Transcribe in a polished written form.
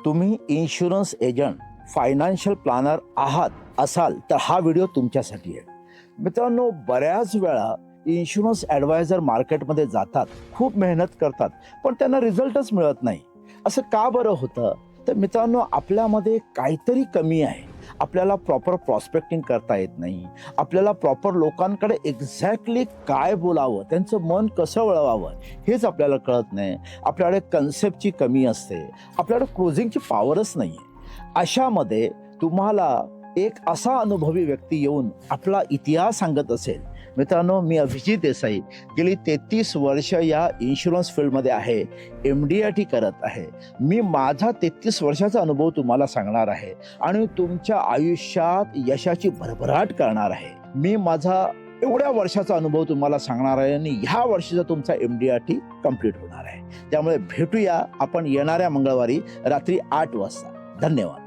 तुम्ही insurance agent, financial planar आहात असाल तर हा व्हिडिओ तुमच्यासाठी आहे. मित्रांनो, बऱ्याच वेळा इन्शुरन्स ॲडवायझर मार्केटमध्ये जातात, खूप मेहनत करतात, पण त्यांना रिझल्टच मिळत नाही. असं का बरं होतं? तर मित्रांनो, आपल्यामध्ये काहीतरी कमी आहे. आपल्याला प्रॉपर प्रॉस्पेक्टिंग करता येत नाही. आपल्याला प्रॉपर लोकांकडे एक्झॅक्टली काय बोलावं, त्यांचं मन कसं वळवावं हेच आपल्याला कळत नाही. आपल्याकडे कन्सेप्टची कमी असते. आपल्याकडे क्लोजिंगची पॉवरच नाही आहे. अशामध्ये तुम्हाला एक असा अनुभवी व्यक्ती येऊन आपला इतिहास सांगत असेल. मित्रांनो, मी अभिजित देसाई गेली 33 वर्ष या इन्शुरन्स फील्डमध्ये आहे. MDRT करत आहे. मी माझा 33 वर्षाचा अनुभव तुम्हाला सांगणार आहे आणि तुमच्या आयुष्यात यशाची भरभराट करणार आहे. मी माझा एवढ्या वर्षाचा अनुभव तुम्हाला सांगणार आहे आणि ह्या वर्षीचा तुमचा MDRT कंप्लीट होणार आहे. त्यामुळे भेटूया आपण येणाऱ्या मंगळवारी रात्री 8 वाजता. धन्यवाद.